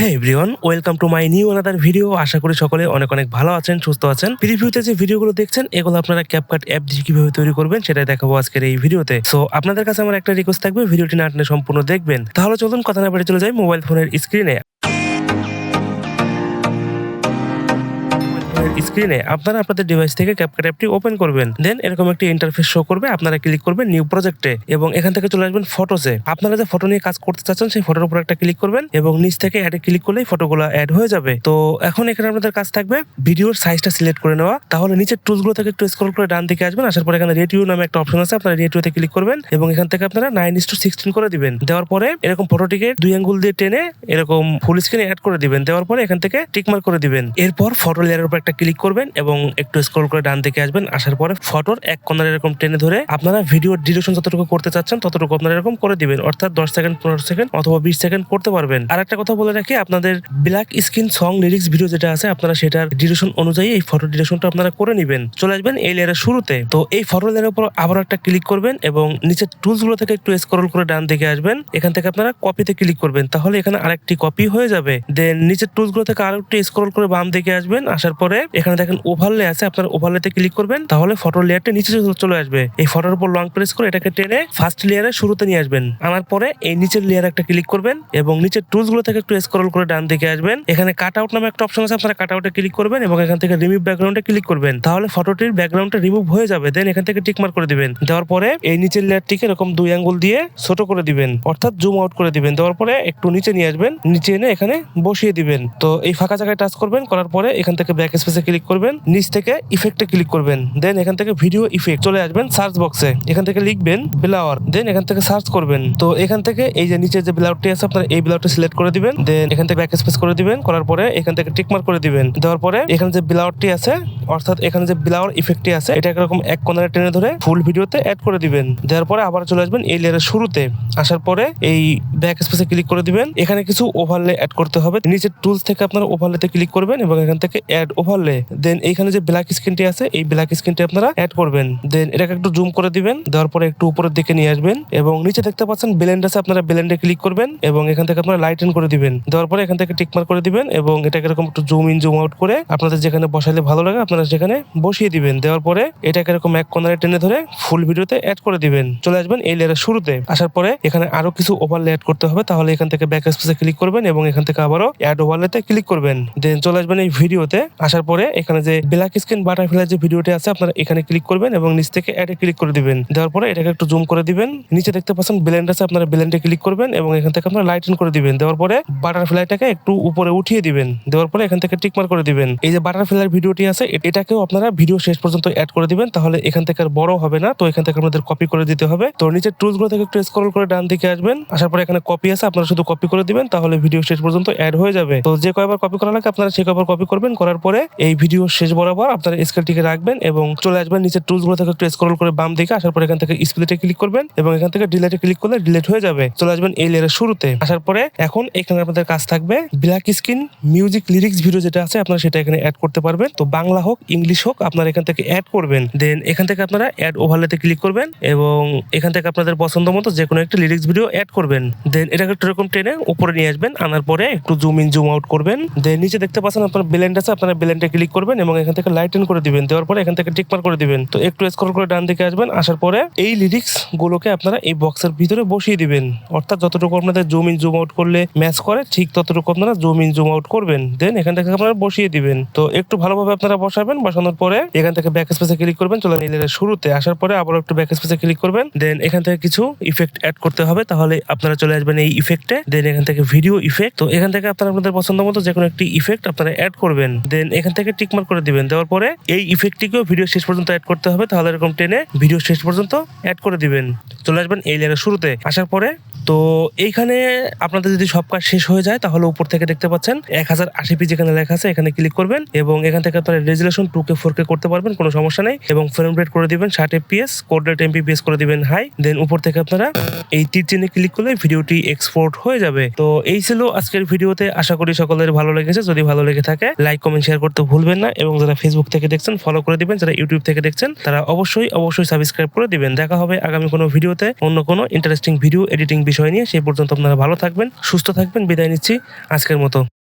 Hey everyone, welcome to my new another video. আশা করি সকলে অনেক অনেক ভালো আছেন, সুস্থ আছেন। প্রিভিউতে যে ভিডিওগুলো দেখছেন এগুলো আপনারা ক্যাপকাট অ্যাপ দিয়ে কিভাবে তৈরি করবেন সেটাই দেখাবো আজকের এই ভিডিওতে। সো আপনাদের কাছে আমার একটা রিকোয়েস্ট থাকবে, ভিডিওটি না টেনে সম্পূর্ণ দেখবেন। তাহলে চলুন কথা না বেড়ে চলে যাই মোবাইল ফোনের স্ক্রিনে আপনারা আপনাদের ডিভাইস থেকে ক্যাপকাট অ্যাপটি ওপেন করবেন। দেন এরকম একটি ইন্টারফেস শো করবে, আপনারা ক্লিক করবেন নিউ প্রজেক্টে এবং এখান থেকে চলে আসবেন ফটোসে। আপনারা যে ফটো নিয়ে কাজ করতে চাচ্ছেন সেই ফটোর উপর একটা ক্লিক করবেন এবং নিচ থেকে অ্যাডে ক্লিক করলেই ফটোগুলো অ্যাড হয়ে যাবে। তো এখন এখানে আপনাদের কাজ থাকবে ভিডিওর সাইজটা সিলেক্ট করে নেওয়া। তাহলে নিচের টুলসগুলো থেকে একটু স্ক্রল করে ডান দিকে আসবেন, আসার পরে এখানে রেডিও নামে একটা অপশন আছে, আপনারা রেডিওতে ক্লিক করবেন এবং এখান থেকে আপনারা 9:16 করে দিবেন। দেওয়ার পরে এরকম ফটোটিকে 2 আঙ্গুল দিয়ে টেনে এরকম ফুল স্ক্রিনে অ্যাড করে দিবেন। দেওয়ার পরে এখান থেকে টিক মার্ক করে দিবেন। এরপর ফটো লেয়ারের উপর একটা ক্লিক করবেন এবং একটু স্ক্রল করে ডান দিকে আসবেন। আসার পরে ফটোর এক কর্নার এরকম টেনে ধরে আপনারা ভিডিওর ডিউরেশন যতটুকু করতে চাচ্ছেন ততটুকু আপনারা এরকম করে দিবেন, অর্থাৎ 10 সেকেন্ড, 15 সেকেন্ড অথবা 20 সেকেন্ড করতে পারবেন। আর একটা কথা বলে রাখি, আপনাদের black screen song lyrics video যেটা আছে আপনারা সেটার ডিউরেশন অনুযায়ী এই ফটো ডিউরেশনটা আপনারা করে নেবেন। চলে আসবেন এই লেয়ারের শুরুতে। তো এই ফটো লেয়ারের উপর আবার একটা ক্লিক করবেন এবং নিচের টুলস গুলো থেকে একটু স্ক্রল করে ডান দিকে আসবেন। এখান থেকে আপনারা কপিতে ক্লিক করবেন, তাহলে এখানে আরেকটি কপি হয়ে যাবে। দেন নিচের টুলস গুলো থেকে আরেকটু স্ক্রল করে বাম দিকে আসবেন। আসার পরে এখানে দেখেন ওভারলে আছে, আপনার ওভারলেতে ক্লিক করবেন, তাহলে ফটো লেয়ারটা নিচে চলে আসবে। এই ফটোর উপর লং প্রেস করে এটাকে টেনে ফার্স্ট লেয়ারের শুরুতে নিয়ে আসবেন। আনার পরে এই নিচের লেয়ার একটা ক্লিক করবেন এবং নিচের টুলস গুলো থেকে একটু স্ক্রল করে ডান দিকে আসবেন। এখানে কাট আউট নামে একটা অপশন আছে, আপনারা কাট আউটে ক্লিক করবেন এবং এখান থেকে রিমুভ ব্যাকগ্রাউন্ডে ক্লিক করবেন, তাহলে ফটোটির ব্যাকগ্রাউন্ডটা রিমুভ হয়ে যাবে। দেন এখান থেকে টিক মার্ক করে দিবেন। দেওয়ার পরে এই নিচের লেয়ারটিকে এরকম 2 আঙ্গুল দিয়ে ছোট করে দিবেন, অর্থাৎ জুম আউট করে দিবেন। দেওয়ার পরে একটু নিচে নিয়ে আসবেন, নিচে এনে এখানে বসিয়ে দিবেন। তো এই ফাঁকা জায়গায় টাচ করবেন, করার পরে এখান থেকে ব্যাক স্পেসে ক্লিক করবেন, নিচ থেকে ইফেক্টে ক্লিক করবেন। দেন এখান থেকে ভিডিও ইফেক্ট চলে আসবেন সার্চ বক্সে, এখান থেকে লিখবেন ব্লাওয়ার। দেন এখান থেকে সার্চ করবেন। তো এখান থেকে এই যে নিচে যে ব্লাউরটি আছে আপনারা এই ব্লাউরটা সিলেক্ট করে দিবেন। দেন এখান থেকে ব্যাক স্পেস করে দিবেন, করার পরে এখান থেকে টিক মার্ক করে দিবেন। দেওয়ার পরে এখানে যে ব্লাউরটি আছে, অর্থাৎ এখানে যে ব্লাউর ইফেক্টটি আছে, এটা এরকম এক কর্নারে টেনে ধরে ফুল ভিডিওতে অ্যাড করে দিবেন। দেওয়ার পরে আবার চলে আসবেন এই লেয়ারের শুরুতে। আসার পরে এই ব্যাক স্পেসে ক্লিক করে দিবেন। এখানে কিছু ওভারলে অ্যাড করতে হবে, নিচের টুলস থেকে আপনারা ওভারলেতে ক্লিক করবেন এবং এখান থেকে অ্যাড ওভারলে। দেন এইখানে যে ব্ল্যাক স্ক্রিনটি আছে এই ব্ল্যাক স্ক্রিনটি আপনারা অ্যাড করবেন। দেন এটাকে একটু জুম করে দিবেন, দেওয়ার পরে একটু উপরের দিকে নিয়ে আসবেন এবং নিচে দেখতে পাচ্ছেন ব্লেন্ড আছে, আপনারা ব্লেন্ডে ক্লিক করবেন এবং এখান থেকে আপনারা লাইটেন করে দিবেন। দেওয়ার পরে এখান থেকে টিক মার্ক করে দিবেন এবং এটাকে এরকম একটু জুম ইন জুম আউট করে আপনাদের যেখানে বসাইলে ভালো লাগে আপনারা সেখানে বসিয়ে দিবেন। দেওয়ার পরে এটাকে এরকম এক কর্নারে টেনে ধরে ফুল ভিডিওতে অ্যাড করে দিবেন। চলে আসবেন এই লেয়ারের শুরুতে। আসার পরে এখানে আরো কিছু ওভারলে অ্যাড করতে হবে, তাহলে এখান থেকে ব্যাক স্পেসে ক্লিক করবেন এবং এখান থেকে আবারও অ্যাড ওভারলেতে ক্লিক করবেন। দেন চলে আসবেন এই ভিডিওতে। আসার পরে এখানে যে ব্ল্যাক স্ক্রিন বাটারফ্লাই যে ভিডিওটি আছে আপনারা এখানে ক্লিক করবেন এবং নিচ থেকে অ্যাডে ক্লিক করে দিবেন। দেওয়ার পরে এটাকে একটু জুম করে দিবেন, নিচে দেখতে পাচ্ছেন ব্লেন্ড আছে, আপনারা ব্লেন্ডে ক্লিক করবেন এবং এখান থেকে আপনারা লাইটেন করে দিবেন। দেওয়ার পরে বাটারফ্লাইটাকে একটু উপরে উঠিয়ে দিবেন। দেওয়ার পরে এখান থেকে টিক মার্ক করে দিবেন। এই যে বাটারফ্লাইয়ের ভিডিওটি আছে এটাকেও আপনারা ভিডিও শেষ পর্যন্ত অ্যাড করে দিবেন, তাহলে এখান থেকে আর বড় হবে না। তো এখান থেকে আপনাদের কপি করে দিতে হবে। তো নিচের টুলস গুলো থেকে একটু স্ক্রল করে ডান দিকে আসবেন। আসার পরে এখানে কপি আছে, আপনারা শুধু কপি করে দিবেন, তাহলে ভিডিও শেষ পর্যন্ত অ্যাড হয়ে যাবে। তো যে কয়বার কপি করা লাগে আপনারা সেই কয়বার কপি করবেন। করার পরে এই ভিডিও শেষ বরাবর আপনারা স্কেলটিকে রাখবেন এবং চলে আসবেন নিচের টুলস গুলো থেকে একটু স্ক্রল করে বাম দিকে। আসার পরে এখান থেকে স্প্লিটে ক্লিক করবেন এবং এখান থেকে ডিলেটে ক্লিক করলে ডিলেট হয়ে যাবে। চলে আসবেন এই লেয়ারের শুরুতে। আসার পরে এখন এখানে আপনাদের কাজ থাকবে black screen music lyrics video যেটা আছে আপনারা সেটা এখানে অ্যাড করতে পারবেন। তো বাংলা হোক ইংলিশ হোক আপনারা এখান থেকে অ্যাড করবেন। দেন এখান থেকে আপনারা অ্যাড ওভারলেতে ক্লিক করবেন এবং এখান থেকে আপনাদের পছন্দ মতো যে কোনো একটা লিরিক্স ভিডিও অ্যাড করবেন। দেন এটাকে একটু এরকম টেনে উপরে নিয়ে আসবেন। আনার পরে একটু জুম ইন জুম আউট করবেন। দেন নিচে দেখতে পাচ্ছেন আপনার ব্লেন্ড আছে, আপনারা ব্লেন্ডে ক্লিক করবেন এবং এখান থেকে লাইটেন করে দিবেন। দেওয়ার পরে এখান থেকে টিক মার্ক করে দিবেন। তো একটু স্ক্রল করে ডান দিকে আসবেন। আসার পরে এই লিরিক্স গুলোকে আপনারা এই বক্সের ভিতরে বসিয়ে দিবেন, অর্থাৎ যতটুকু আপনাদের জুম ইন জুম আউট করলে ম্যাচ করে ঠিক ততটুকু আপনারা জুম ইন জুম আউট করবেন। দেন এখান থেকে আপনারা বসিয়ে দিবেন। তো একটু ভালোভাবে আপনারা বসাবেন। বসানোর পরে এখান থেকে ব্যাক স্পেসে ক্লিক করবেন। চলে নিলেন শুরুতে। আসার পরে আবার একটু ব্যাক স্পেসে ক্লিক করবেন। দেন এখান থেকে কিছু ইফেক্ট অ্যাড করতে হবে, তাহলে আপনারা চলে আসবেন এই ইফেক্টে। দেন এখান থেকে ভিডিও ইফেক্ট। তো এখান থেকে আপনারা আপনাদের পছন্দ মতো যে কোনো একটি ইফেক্ট আপনারা অ্যাড করবেন। দেন এখান থেকে টিক মার্ক করে দিবেন। দেওয়ার পরে এই ইফেক্টটিকেও ভিডিও শেষ পর্যন্ত অ্যাড করতে হবে, তাহলে এরকম টেনে ভিডিও শেষ পর্যন্ত অ্যাড করে দিবেন। চলে আসবেন এই লেয়ারের শুরুতে। আসার পরে তো এইখানে আপনাদের যদি সব কাজ শেষ হয়ে যায় তাহলে উপর থেকে দেখতে পাচ্ছেন 1080p যেখানে লেখা আছে এখানে ক্লিক করবেন এবং এখান থেকে আপনারা রেজুলেশন 2K 4K করতে পারবেন, কোনো সমস্যা নেই। এবং ফ্রেম রেট করে দিবেন 60 fps, কোড রেট MPPS করে দিবেন হাই। দেন উপর থেকে আপনারা এই তীর চিহ্নে ক্লিক করলে ভিডিওটি এক্সপোর্ট হয়ে যাবে। তো এই ছিল আজকের ভিডিওতে। আশা করি সকলের ভালো লেগেছে। যদি ভালো লেগে থাকে লাইক কমেন্ট শেয়ার করতে ভুলবেন না এবং যারা ফেসবুক থেকে দেখছেন ফলো করে দিবেন, যারা ইউটিউব থেকে দেখছেন তারা অবশ্যই সাবস্ক্রাইব করে দিবেন। দেখা হবে আগামী কোনো ভিডিওতে অন্য কোনো ইন্টারেস্টিং ভিডিও এডিটিং বিষয় নিয়ে। সেই পর্যন্ত আপনারা ভালো থাকবেন, সুস্থ থাকবেন। বিদায় নিচ্ছি আজকের মতো।